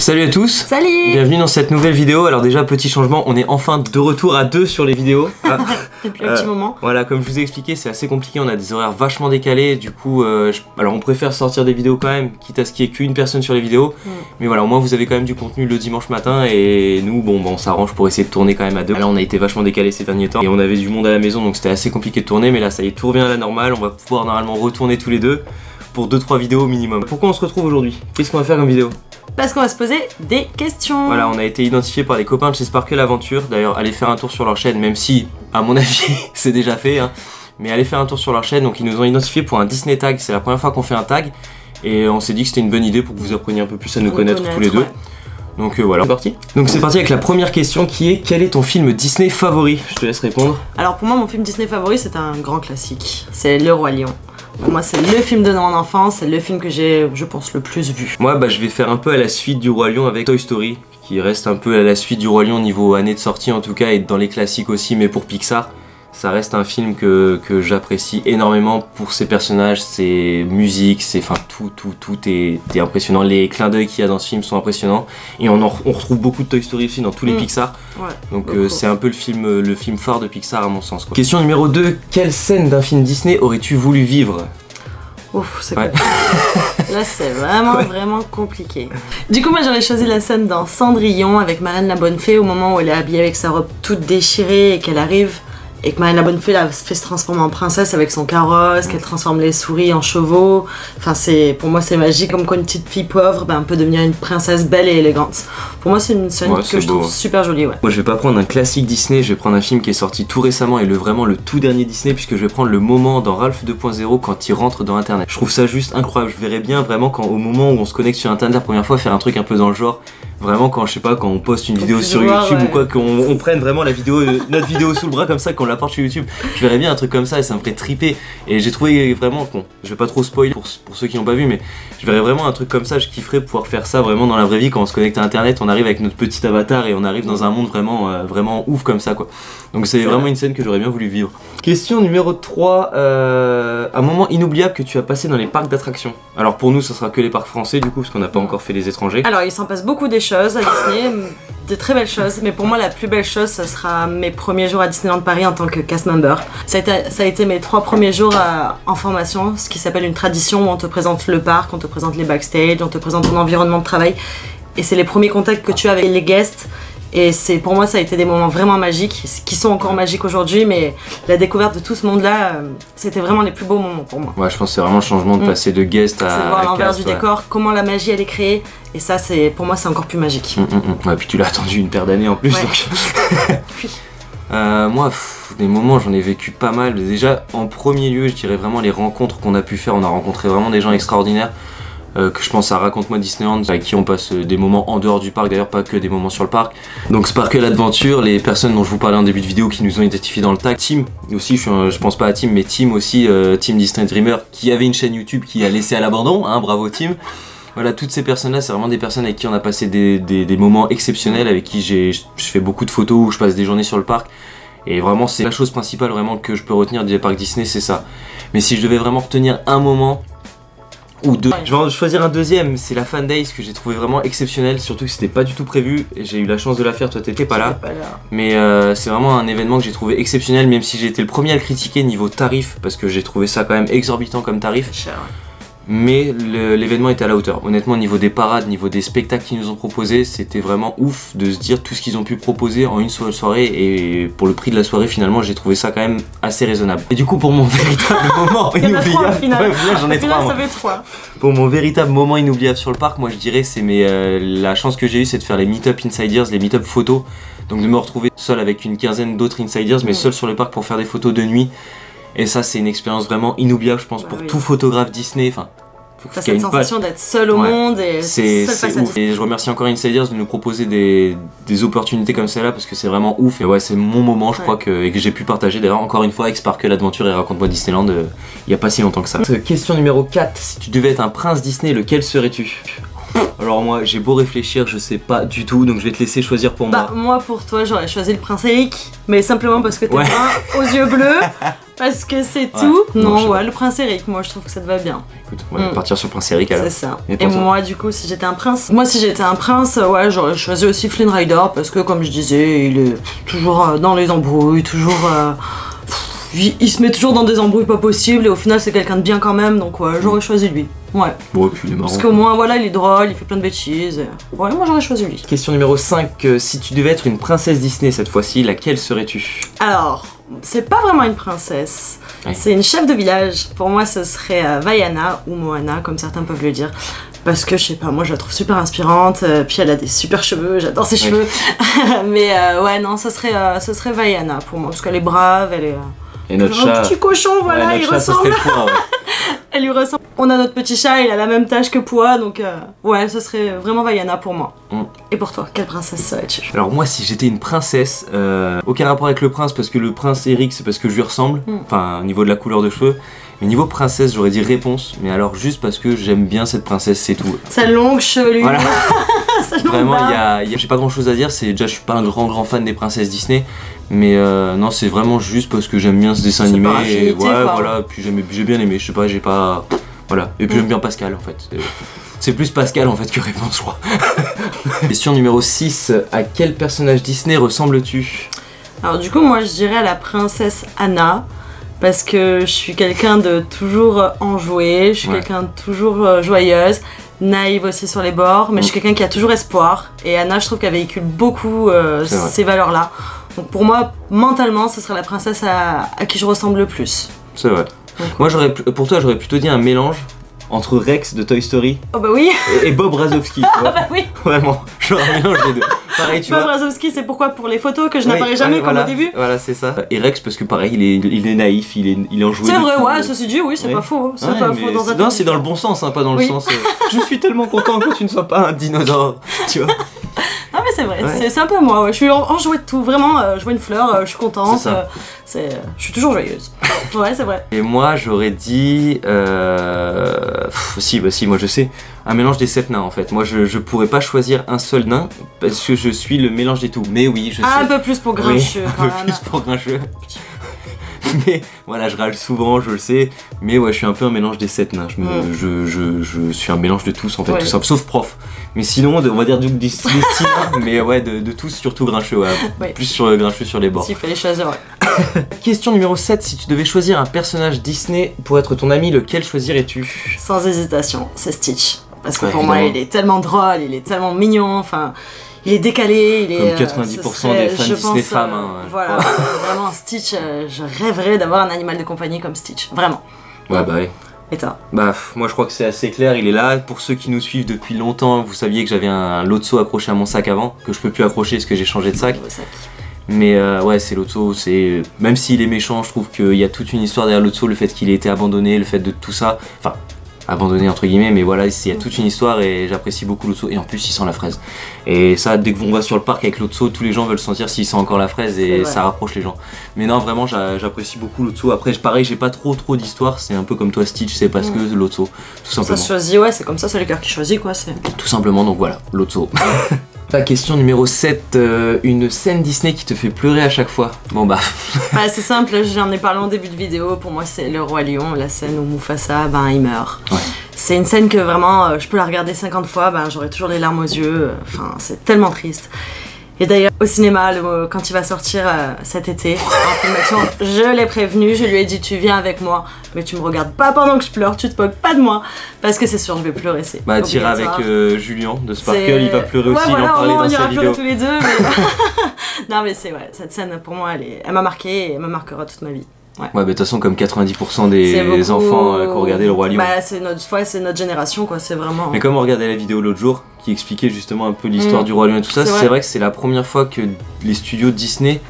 Salut à tous. Salut. Bienvenue dans cette nouvelle vidéo. Alors déjà, petit changement, on est enfin de retour à deux sur les vidéos. Depuis un petit moment. Voilà, comme je vous ai expliqué, c'est assez compliqué, on a des horaires vachement décalés. Du coup, alors on préfère sortir des vidéos quand même, quitte à ce qu'il n'y ait qu'une personne sur les vidéos. Mais voilà, au moins vous avez quand même du contenu le dimanche matin. Et nous, bon, on s'arrange pour essayer de tourner quand même à deux. Là, on a été vachement décalé ces derniers temps. Et on avait du monde à la maison, donc c'était assez compliqué de tourner. Mais là, ça y est, tout revient à la normale. On va pouvoir normalement retourner tous les deux pour 2-3 vidéos au minimum. Pourquoi on se retrouve aujourd'hui? Qu'est-ce qu'on va faire comme vidéo? Parce qu'on va se poser des questions. Voilà, on a été identifié par les copains de chez Sparkle Aventure. D'ailleurs, allez faire un tour sur leur chaîne, même si, à mon avis, c'est déjà fait. Hein. Mais allez faire un tour sur leur chaîne. Donc, ils nous ont identifié pour un Disney tag. C'est la première fois qu'on fait un tag. Et on s'est dit que c'était une bonne idée pour que vous appreniez un peu plus à nous connaître tous les deux. Ouais. Donc voilà, c'est parti. Donc c'est parti avec la première question qui est: quel est ton film Disney favori? Je te laisse répondre. Alors pour moi, mon film Disney favori, c'est un grand classique. C'est Le Roi Lion. Pour moi, c'est le film de mon enfance, c'est le film que j'ai, je pense, le plus vu. Moi, je vais faire un peu à la suite du Roi Lion avec Toy Story, qui reste un peu à la suite du Roi Lion niveau année de sortie en tout cas, et dans les classiques aussi, mais pour Pixar. Ça reste un film que j'apprécie énormément pour ses personnages, ses musiques, enfin tout est impressionnant. Les clins d'œil qu'il y a dans ce film sont impressionnants. Et on retrouve beaucoup de Toy Story aussi dans tous les Pixar. Ouais, donc c'est un peu le film phare de Pixar à mon sens, quoi. Question numéro 2, quelle scène d'un film Disney aurais-tu voulu vivre? Ouf, c'est compliqué. Là, c'est vraiment compliqué. Du coup, moi, j'aurais choisi la scène dans Cendrillon avec Marraine la Bonne Fée au moment où elle est habillée avec sa robe toute déchirée et qu'elle arrive. Et que Marraine la Bonne Fée fait se transformer en princesse avec son carrosse, qu'elle transforme les souris en chevaux. Enfin, pour moi, c'est magique. Comme quoi, une petite fille pauvre peut devenir une princesse belle et élégante. Pour moi, c'est une scène que je trouve super jolie. Ouais. Moi, je vais pas prendre un classique Disney, je vais prendre un film qui est sorti tout récemment et vraiment le tout dernier Disney, puisque je vais prendre le moment dans Ralph 2.0 quand il rentre dans Internet. Je trouve ça juste incroyable. Je verrais bien vraiment au moment où on se connecte sur Internet la première fois, faire un truc un peu dans le genre. Vraiment quand quand on poste une vidéo sur YouTube ou quoi, qu'on prenne vraiment la vidéo, notre vidéo sous le bras comme ça, qu'on l'apporte sur YouTube, je verrais bien un truc comme ça et ça me ferait triper. Et j'ai trouvé vraiment, bon, je vais pas trop spoiler pour ceux qui n'ont pas vu, mais je verrais vraiment un truc comme ça, je kifferais pouvoir faire ça vraiment dans la vraie vie. Quand on se connecte à Internet, on arrive avec notre petit avatar et on arrive dans un monde vraiment ouf comme ça, quoi. Donc c'est vraiment une scène que j'aurais bien voulu vivre. Question numéro 3, un moment inoubliable que tu as passé dans les parcs d'attractions. Alors pour nous, ça sera que les parcs français du coup, parce qu'on n'a pas encore fait les étrangers. Alors il s'en passe beaucoup des choses à Disney, de très belles choses, mais pour moi la plus belle chose, ça sera mes premiers jours à Disneyland Paris en tant que cast member. Ça a été mes 3 premiers jours en formation, ce qui s'appelle une tradition où on te présente le parc, on te présente les backstage, on te présente ton environnement de travail, et c'est les premiers contacts que tu as avec les guests. Et pour moi, ça a été des moments vraiment magiques, qui sont encore magiques aujourd'hui, mais la découverte de tout ce monde-là, c'était vraiment les plus beaux moments pour moi. Ouais, je pense que c'est vraiment le changement de passer de guest à c'est voir l'envers du décor, comment la magie elle est créée, et ça, pour moi, c'est encore plus magique. Ouais, puis tu l'as attendu une paire d'années en plus. Ouais. Donc... moi, des moments, j'en ai vécu pas mal. Déjà, en premier lieu, je dirais vraiment les rencontres qu'on a pu faire. On a rencontré vraiment des gens extraordinaires. Que je pense à Raconte-moi Disneyland, avec qui on passe des moments en dehors du parc, d'ailleurs pas que des moments sur le parc. Donc Sparkle Adventure, les personnes dont je vous parlais en début de vidéo qui nous ont identifiés dans le tag, Tim aussi, je pense pas à Tim, mais Tim aussi, Tim Disney Dreamer, qui avait une chaîne YouTube qui a laissé à l'abandon, hein, bravo Tim. Voilà, toutes ces personnes là, c'est vraiment des personnes avec qui on a passé des moments exceptionnels, avec qui je fais beaucoup de photos, où je passe des journées sur le parc. Et vraiment c'est la chose principale vraiment que je peux retenir des parcs Disney, c'est ça. Mais si je devais vraiment retenir un moment ou deux, je vais en choisir un deuxième, c'est la Fan Days que j'ai trouvé vraiment exceptionnel, surtout que c'était pas du tout prévu et j'ai eu la chance de la faire, toi t'étais pas là. Mais c'est vraiment un événement que j'ai trouvé exceptionnel, même si j'ai été le premier à le critiquer niveau tarif, parce que j'ai trouvé ça quand même exorbitant comme tarif. Cher. Mais l'événement était à la hauteur. Honnêtement, au niveau des parades, au niveau des spectacles qu'ils nous ont proposés, c'était vraiment ouf de se dire tout ce qu'ils ont pu proposer en une seule soirée. Et pour le prix de la soirée, finalement, j'ai trouvé ça quand même assez raisonnable. Et du coup, pour mon véritable moment inoubliable, j'en ai 3. Pour mon véritable moment inoubliable sur le parc, moi je dirais c'est la chance que j'ai eue, c'est de faire les meet-up insiders, les meet-up photos. Donc de me retrouver seul avec une quinzaine d'autres insiders, mais seul sur le parc pour faire des photos de nuit. Et ça, c'est une expérience vraiment inoubliable, je pense, pour tout photographe Disney. Enfin, t'as cette sensation d'être seul au monde et c'est ouf. Et je remercie encore Insiders de nous proposer des opportunités comme celle-là parce que c'est vraiment ouf. Et ouais, c'est mon moment, je crois, et que j'ai pu partager d'ailleurs encore une fois avec Sparkle Adventure et Raconte-moi Disneyland il y a pas si longtemps que ça. Question numéro 4, si tu devais être un prince Disney, lequel serais-tu? Alors moi j'ai beau réfléchir, je sais pas du tout, donc je vais te laisser choisir pour moi. Moi pour toi j'aurais choisi le prince Eric, mais simplement parce que t'es brun, aux yeux bleus, parce que c'est tout. Non, ouais, le prince Eric, moi je trouve que ça te va bien. Écoute, on va partir sur Prince Eric alors. C'est ça. Et moi, du coup, si j'étais un prince, ouais, j'aurais choisi aussi Flynn Rider parce que, comme je disais, il est toujours dans les embrouilles, toujours. Il se met toujours dans des embrouilles pas possibles et au final, c'est quelqu'un de bien quand même, donc ouais, j'aurais choisi lui. Ouais. Bon, et puis il est marrant. Parce qu'au moins, voilà, il est drôle, il fait plein de bêtises. Ouais, moi j'aurais choisi lui. Question numéro 5. Si tu devais être une princesse Disney cette fois-ci, laquelle serais-tu? Alors, c'est pas vraiment une princesse, c'est une chef de village. Pour moi, ce serait Vaiana ou Moana, comme certains peuvent le dire. Parce que je sais pas, moi je la trouve super inspirante, puis elle a des super cheveux, j'adore ses cheveux. Mais ouais, non, ce serait Vaiana pour moi, parce qu'elle est brave, elle est. Et notre chat. Un petit cochon, voilà, il ressemble. Elle lui ressemble. On a notre petit chat, il a la même taille que Pois, donc ouais, ce serait vraiment Vaiana pour moi. Et pour toi, quelle princesse serais-tu? Alors moi, si j'étais une princesse, aucun rapport avec le prince, parce que le prince Eric, c'est parce que je lui ressemble, enfin au niveau de la couleur de cheveux. Mais niveau princesse, j'aurais dit Réponse, mais alors juste parce que j'aime bien cette princesse, c'est tout. Sa longue chevelure. Voilà. Vraiment, j'ai pas grand chose à dire, déjà je suis pas un grand fan des princesses Disney. Mais non, c'est vraiment juste parce que j'aime bien ce dessin animé. Et ouais, voilà, puis j'ai bien aimé, je sais pas, j'ai pas. Voilà, et puis j'aime bien Pascal en fait. C'est plus Pascal en fait que Réponse, je crois. Question numéro 6. À quel personnage Disney ressembles-tu? Alors, du coup, moi je dirais à la princesse Anna. Parce que je suis quelqu'un de toujours enjoué, je suis quelqu'un de toujours joyeuse, naïve aussi sur les bords, mais je suis quelqu'un qui a toujours espoir. Et Anna, je trouve qu'elle véhicule beaucoup ces valeurs-là. Donc pour moi, mentalement, ce serait la princesse à qui je ressemble le plus. C'est vrai. Donc, moi, pour toi, j'aurais plutôt dit un mélange entre Rex de Toy Story et Bob Razowski. Tu vois bah oui. Vraiment, genre un mélange des deux. Pareil, tu Bob Razowski, c'est pourquoi? Pour les photos que je n'apparais jamais comme au début. Voilà, c'est ça. Et Rex, parce que pareil, il est naïf, il est enjoué. C'est vrai, ouais, ceci dit, oui, c'est pas faux. C'est pas faux dans non, c'est dans le bon sens, hein, pas dans le sens. Je suis tellement content que tu ne sois pas un dinosaure, tu vois. Non mais c'est vrai, c'est un peu moi, je suis enjouée de tout, vraiment, je vois une fleur, je suis contente, je suis toujours joyeuse. Ouais, c'est vrai. Et moi j'aurais dit, si, moi je sais, un mélange des 7 nains en fait. Moi je pourrais pas choisir un seul nain parce que je suis le mélange des tout, mais oui, je sais. Un peu plus pour Grincheux. Un peu plus pour Grincheux. Mais voilà, je râle souvent, je le sais, mais ouais, je suis un peu un mélange des 7 nains. Je suis un mélange de tous en fait, tout simple, sauf prof. Mais sinon, on va dire des 6 nains, mais ouais, de tous, surtout Grincheux, plus sur Grincheux sur les bords. S'il fallait choisir, ouais. Question numéro 7, si tu devais choisir un personnage Disney pour être ton ami, lequel choisirais-tu? Sans hésitation, c'est Stitch. Parce que pour moi, il est tellement drôle, il est tellement mignon, enfin. Il est décalé, il est. Comme 90% des fans Disney femmes. Voilà, vraiment, Stitch, je rêverais d'avoir un animal de compagnie comme Stitch, vraiment. Ouais, bah oui. Et toi? Bah, moi je crois que c'est assez clair, il est là. Pour ceux qui nous suivent depuis longtemps, vous saviez que j'avais un Lotso accroché à mon sac avant, que je peux plus accrocher parce que j'ai changé de sac. Mais ouais, c'est Lotso, c'est. Même s'il est méchant, je trouve qu'il y a toute une histoire derrière Lotso, le fait qu'il ait été abandonné, le fait de tout ça. Enfin. Abandonné entre guillemets, mais voilà, il y a toute une histoire et j'apprécie beaucoup Lotso, et en plus il sent la fraise. Et ça, dès qu'on va sur le parc avec Lotso, tous les gens veulent sentir s'il sent encore la fraise et ça rapproche les gens. Mais non, vraiment, j'apprécie beaucoup Lotso. Après, pareil, j'ai pas trop d'histoire, c'est un peu comme toi Stitch, c'est parce que Lotso, tout simplement. Ça se choisit, ouais, c'est comme ça, c'est le cœur qui choisit quoi. Tout simplement, donc voilà, Lotso. La question numéro 7, une scène Disney qui te fait pleurer à chaque fois. Bon bah... c'est simple, j'en ai parlé en début de vidéo, pour moi c'est le Roi Lion, la scène où Mufasa, il meurt. Ouais. C'est une scène que vraiment, je peux la regarder 50 fois, j'aurai toujours les larmes aux yeux, enfin c'est tellement triste. Et d'ailleurs, au cinéma, quand il va sortir cet été, en filmation, je l'ai prévenu, je lui ai dit tu viens avec moi, mais tu me regardes pas pendant que je pleure, tu te moques pas de moi, parce que c'est sûr, je vais pleurer. Bah, t'iras avec Julien de Sparkle, il va pleurer aussi, il en parlait dans sa vidéo. On ira pleurer tous les deux, mais... Non mais c'est cette scène pour moi, elle m'a marqué et elle me marquera toute ma vie. Ouais, mais de toute façon, comme 90% des enfants qui ont regardé Le Roi Lion. Bah, c'est notre génération, quoi, c'est vraiment. Mais comme on regardait la vidéo l'autre jour, qui expliquait justement un peu l'histoire du Roi Lion et tout ça, c'est vrai que c'est la première fois que les studios Disney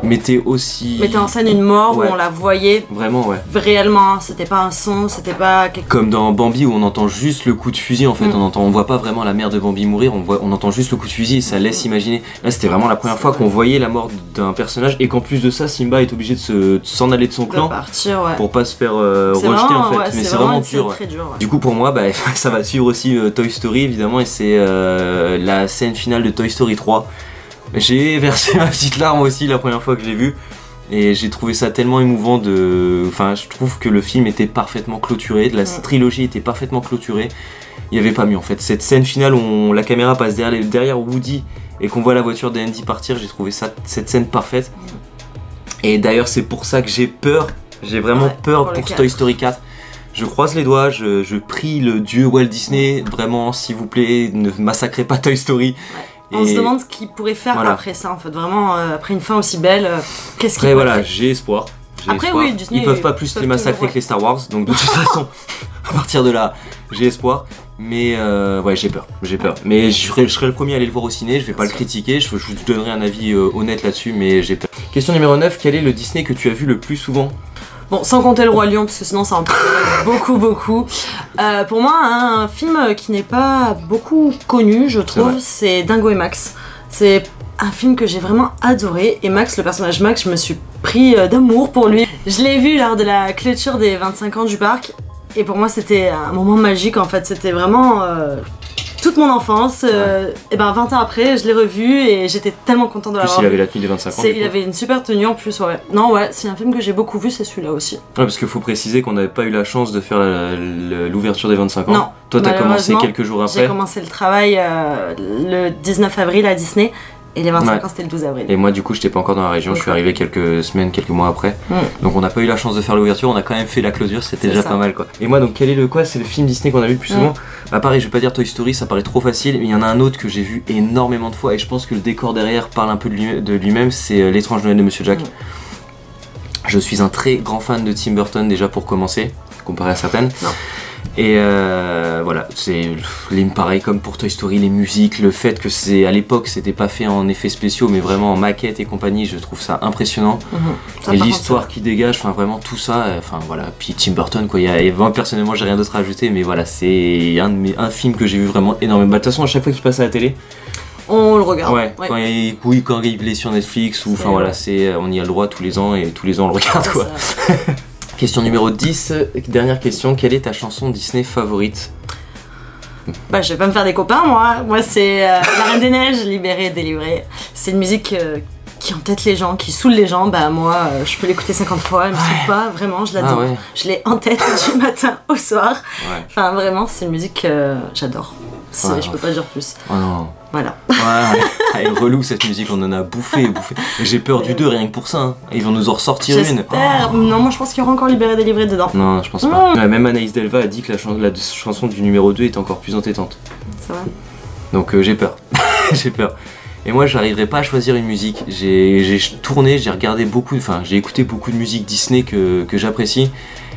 mettaient en scène une mort où on la voyait vraiment, réellement, c'était pas un son, c'était pas quelque... Comme dans Bambi où on entend juste le coup de fusil en fait, on voit pas vraiment la mère de Bambi mourir, on entend juste le coup de fusil et ça laisse imaginer. Là c'était vraiment la première fois qu'on voyait la mort d'un personnage et qu'en plus de ça Simba est obligé de s'en aller de son clan pour pas se faire rejeter en fait, mais c'est vraiment dur. Du coup pour moi ça va suivre aussi Toy Story évidemment, et c'est la scène finale de Toy Story 3. J'ai versé ma petite larme aussi la première fois que je l'ai vu. Et j'ai trouvé ça tellement émouvant de... Enfin, je trouve que le film était parfaitement clôturé, la trilogie était parfaitement clôturée. Il n'y avait pas mieux en fait. Cette scène finale où la caméra passe derrière Woody et qu'on voit la voiture d'Andy partir, j'ai trouvé cette scène parfaite. Et d'ailleurs c'est pour ça que j'ai peur, j'ai vraiment peur pour Toy Story 4. Je croise les doigts, je prie le dieu Walt Disney, vraiment s'il vous plaît, ne massacrez pas Toy Story. On se demande ce qu'il pourrait faire après ça en fait, vraiment après une fin aussi belle, qu'est-ce qu'il pourrait faire. J'ai espoir. Après oui, Disney, ils peuvent pas plus les massacrer que les Star Wars, donc de toute façon, à partir de là, j'ai espoir. Mais ouais, j'ai peur. Mais je serai le premier à aller le voir au ciné, je vais pas le critiquer, je vous donnerai un avis honnête là-dessus, mais j'ai peur. Question numéro 9, quel est le Disney que tu as vu le plus souvent? Bon, sans compter le Roi Lion, parce que sinon ça en parle beaucoup. Pour moi, un film qui n'est pas beaucoup connu, je trouve, c'est Dingo et Max. C'est un film que j'ai vraiment adoré, et Max, le personnage Max, je me suis pris d'amour pour lui. Je l'ai vu lors de la clôture des 25 ans du parc, et pour moi c'était un moment magique en fait, c'était vraiment toute mon enfance, et ben 20 ans après je l'ai revu et j'étais tellement contente de l'avoir vu. Il avait la tenue des 25 ans. Il avait une super tenue en plus, ouais. Non ouais, c'est un film que j'ai beaucoup vu, c'est celui-là aussi. Ouais, parce qu'il faut préciser qu'on n'avait pas eu la chance de faire l'ouverture des 25 ans. Non. Toi t'as commencé quelques jours après. J'ai commencé le travail le 19 avril à Disney. Et les 25 ans c'était le 12 avril. Et moi du coup j'étais pas encore dans la région, je suis arrivé quelques semaines, quelques mois après. Donc on n'a pas eu la chance de faire l'ouverture, on a quand même fait la clôture, c'était déjà pas mal quoi. Et moi donc quel est c'est le film Disney qu'on a vu le plus souvent. Bah pareil, je vais pas dire Toy Story, ça paraît trop facile, mais il y en a un autre que j'ai vu énormément de fois et je pense que le décor derrière parle un peu de lui-même, c'est L'étrange Noël de Monsieur Jack. Je suis un très grand fan de Tim Burton déjà pour commencer, comparé à certaines. Et voilà, c'est pareil comme pour Toy Story, les musiques, le fait que c'est à l'époque c'était pas fait en effets spéciaux mais vraiment en maquette et compagnie, je trouve ça impressionnant. Et l'histoire qui dégage, enfin vraiment tout ça, enfin voilà. Puis Tim Burton quoi, moi personnellement j'ai rien d'autre à ajouter, mais voilà, c'est un film que j'ai vu vraiment énormément. De toute façon à chaque fois qu'il passe à la télé, on le regarde. Quand il est sur Netflix ou enfin voilà, on y a le droit tous les ans et tous les ans on le regarde quoi. Question numéro 10, dernière question, quelle est ta chanson Disney favorite? Bah je vais pas me faire des copains moi c'est La Reine des Neiges, Libérée et Délivrée. C'est une musique qui entête les gens, qui saoule les gens, bah moi je peux l'écouter 50 fois, elle me saoule pas, vraiment je l'adore. Je l'ai en tête du matin au soir, enfin vraiment c'est une musique que j'adore, je peux pas dire plus. Oh non. Voilà. Elle est relou cette musique, on en a bouffé. J'ai peur du 2 rien que pour ça, hein. Ils vont nous en ressortir une. Non, moi je pense qu'il y aura encore Libéré Délivré dedans. Non, je pense pas. Même Anaïs Delva a dit que la chanson du numéro 2 est encore plus entêtante. C'est vrai. Donc j'ai peur. J'ai peur. Et moi j'arriverai pas à choisir une musique. J'ai tourné, j'ai regardé beaucoup, enfin j'ai écouté beaucoup de musique Disney que j'apprécie.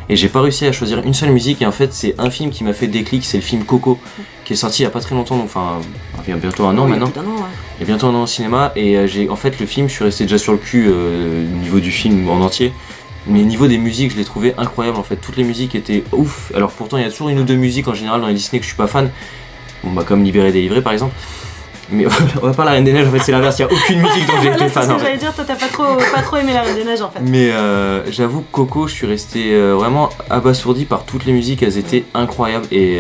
Et j'ai pas réussi à choisir une seule musique, et en fait c'est un film qui m'a fait déclic, c'est le film Coco, qui est sorti il y a pas très longtemps, donc enfin il y a bientôt un an maintenant. Il y a bientôt un an au cinéma, et en fait le film, je suis resté déjà sur le cul au niveau du film en entier, mais au niveau des musiques je l'ai trouvé incroyable en fait, toutes les musiques étaient ouf. Alors pourtant il y a toujours une ou deux musiques en général dans les Disney que je suis pas fan, bon bah comme Libéré Délivré par exemple. Mais on va pas La Reine des Neiges, en fait c'est l'inverse, il n'y a aucune musique dont j'ai été fan. C'est ce que j'allais dire, toi t'as pas trop aimé La Reine des Neiges en fait. Mais j'avoue que Coco, je suis resté vraiment abasourdi par toutes les musiques, elles étaient incroyables et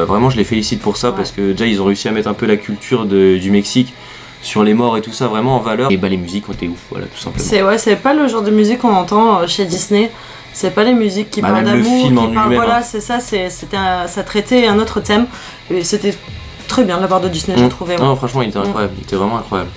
vraiment je les félicite pour ça parce que déjà ils ont réussi à mettre un peu la culture du Mexique sur les morts et tout ça vraiment en valeur. Et bah les musiques ont été ouf, voilà tout simplement. C'est pas le genre de musique qu'on entend chez Disney. C'est pas les musiques qui parlent d'amour, qui parlent, voilà, c'est ça, ça traitait un autre thème et c'était très bien de la part de Disney, j'ai trouvé. Non, franchement, il était incroyable, il était vraiment incroyable.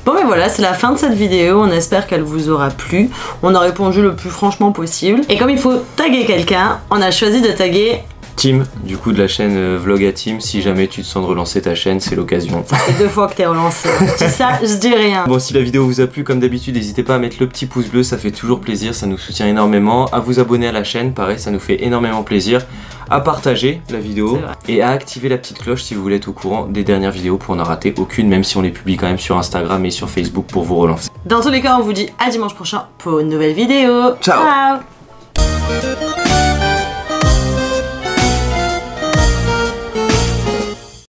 Bon, mais voilà, c'est la fin de cette vidéo. On espère qu'elle vous aura plu. On a répondu le plus franchement possible. Et comme il faut taguer quelqu'un, on a choisi de taguer Tim, du coup de la chaîne Vlog à Tim. Si jamais tu te sens de relancer ta chaîne, c'est l'occasion. Ça fait 2 fois que t'es relancé. Je dis ça, je dis rien. Bon, si la vidéo vous a plu, comme d'habitude, n'hésitez pas à mettre le petit pouce bleu, ça fait toujours plaisir, ça nous soutient énormément. À vous abonner à la chaîne, pareil, ça nous fait énormément plaisir. À partager la vidéo et à activer la petite cloche si vous voulez être au courant des dernières vidéos pour n'en rater aucune, même si on les publie quand même sur Instagram et sur Facebook pour vous relancer. Dans tous les cas, on vous dit à dimanche prochain pour une nouvelle vidéo. Ciao. Ciao.